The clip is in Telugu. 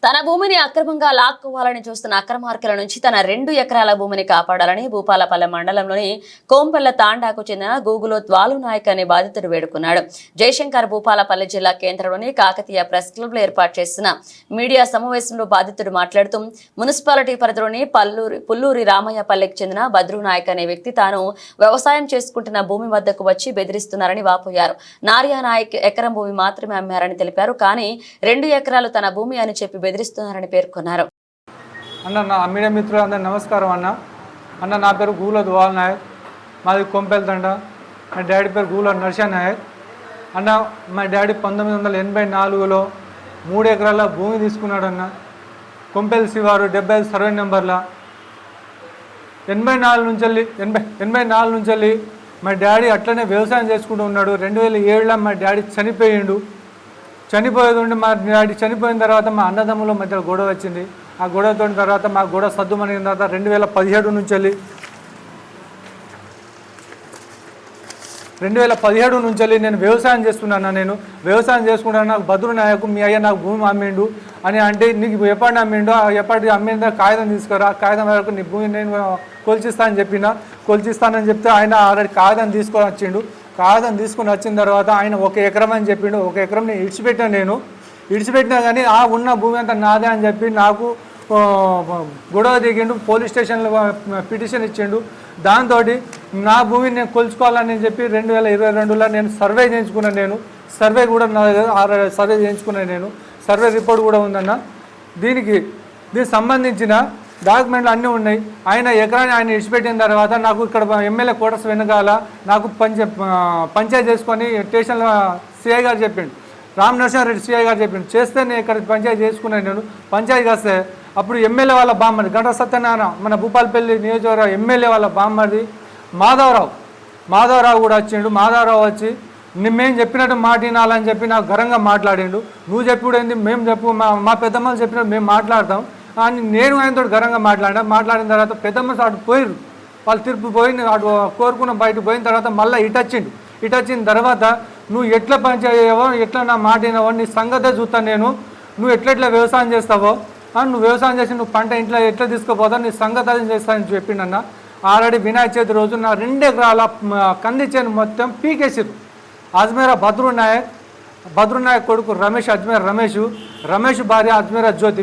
తన భూమిని అక్రమంగా లాక్కోవాలని చూస్తున్న అక్రమార్కుల నుంచి తన 2 ఎకరాల భూమిని కాపాడాలని భూపాలపల్లె మండలంలోని కోంపల్ల తాండాకు చెందిన గూగులో ద్వాలు నాయక్ అనే బాధితుడు వేడుకున్నాడు. జయశంకర్ భూపాలపల్లె జిల్లా కేంద్రంలోని కాకతీయ ప్రెస్ క్లబ్ లో ఏర్పాటు చేసిన మీడియా సమావేశంలో బాధితుడు మాట్లాడుతూ మున్సిపాలిటీ పరిధిలోని పుల్లూరి రామయ్యపల్లెకి చెందిన బద్రు నాయక్ అనే వ్యక్తి తాను వ్యవసాయం చేసుకుంటున్న భూమి వద్దకు వచ్చి బెదిరిస్తున్నారని వాపోయారు. నారియా నాయక్ ఎకరం భూమి మాత్రమే అమ్మారని తెలిపారు. కానీ 2 ఎకరాలు తన భూమి అని చెప్పి బెదిరిస్తున్నారని పేర్కొన్నారు. అన్న నా మీడియా మిత్రులందరూ నమస్కారం. అన్న నా పేరు గూగుల ద్వాల్ నాయక్, మాది కొంపెల్ తండ. మా డాడీ పేరు గూగుల నర్సా నాయక్. అన్న మా డాడీ 1984లో 3 ఎకరాల భూమి తీసుకున్నాడు. అన్న కొంపెల్ శివారు 75 సర్వే నెంబర్ల 84 నుంచి మా డాడీ అట్లనే వ్యవసాయం చేసుకుంటూ ఉన్నాడు. 2007లో మా డాడీ చనిపోయేది ఉండి మా డాడీ చనిపోయిన తర్వాత మా అన్నదమ్ముల మధ్య గొడవ వచ్చింది. ఆ గొడవతో తర్వాత మా గొడవ సద్దుమణిన తర్వాత 2017 నుంచి నేను వ్యవసాయం చేస్తున్నాను. నేను వ్యవసాయం చేసుకుంటాను. నాకు బద్రు నాయకు మీ అయ్య నాకు భూమి అమ్మిండు అని అంటే, నీకు ఎప్పటి అమ్మిండు, ఎప్పటి అమ్మిందా కాగితం తీసుకురా, కాగితం వరకు నీ భూమి నేను కొలిచిస్తానని చెప్తే ఆయన ఆల్రెడీ కాగితం తీసుకొని వచ్చిండు. కాగితం తీసుకొని వచ్చిన తర్వాత ఆయన 1 ఎకరం అని చెప్పిండు. 1 ఎకరం నేను ఇడిచిపెట్టినా కానీ ఆ ఉన్న భూమి అంతా నాదే అని చెప్పి నాకు గొడవ దిగిండు. పోలీస్ స్టేషన్లో పిటిషన్ ఇచ్చిండు. దాంతో నా భూమిని నేను కొలుచుకోవాలని చెప్పి 2022లో నేను సర్వే చేయించుకున్నాను. సర్వే కూడా సర్వే చేయించుకున్నాను. సర్వే రిపోర్ట్ కూడా ఉందన్న. దీనికి సంబంధించిన డాక్యుమెంట్లు అన్నీ ఉన్నాయి. ఆయన ఎకరాన్ని ఆయన ఇడిచిపెట్టిన తర్వాత నాకు ఇక్కడ ఎమ్మెల్యే క్వార్టర్స్ వెనకాల నాకు పంచాయతీ చేసుకొని స్టేషన్లో సిఐ గారు చెప్పిండు, రామ్ నరసింహారెడ్డి సిఐ గారు చెప్పిండు. చేస్తే నేను ఇక్కడ పంచాయతీ చేసుకున్నాను. నేను పంచాయతీ వస్తే అప్పుడు ఎమ్మెల్యే వాళ్ళ బామ్మది గంట సత్యనారాయణ, మన భూపాలపల్లి నియోజకవర్గ ఎమ్మెల్యే వాళ్ళ బామ్మది మాధవరావు కూడా వచ్చిండు. మాధవరావు వచ్చి మేము చెప్పినట్టు మాట వినాలని చెప్పి నాకు ఘనంగా మాట్లాడిండు. నువ్వు చెప్పుడు ఏంది, మేము చెప్పు, మా పెద్దమ్మలు చెప్పినట్టు మేము మాట్లాడతాం అని నేను ఆయనతో ఘనంగా మాట్లాడిన తర్వాత పెద్దమ్మ అటు పోయిరు. వాళ్ళు తీర్పు పోయి అటు కోరుకున్న బయటకు పోయిన తర్వాత మళ్ళీ ఇటు వచ్చిన తర్వాత నువ్వు ఎట్లా పనిచేయవో, ఎట్లా నా మాట వినవో నీ సంగతే చూస్తాను నేను. నువ్వు ఎట్లా వ్యవసాయం చేస్తావో, నువ్వు వ్యవసాయం చేసి నువ్వు పంట ఇంట్లో ఎట్లా తీసుకుపోతావు, నీ సంగతి అది చేస్తానని చెప్పిండన్న. ఆల్రెడీ వినాయక చవితి రోజు నా 2 ఎకరాల కంది చేను మొత్తం పీకేసిరు. అజ్మేరా బద్రు నాయక్ కొడుకు రమేష్ భార్య అజ్మేరా జ్యోతి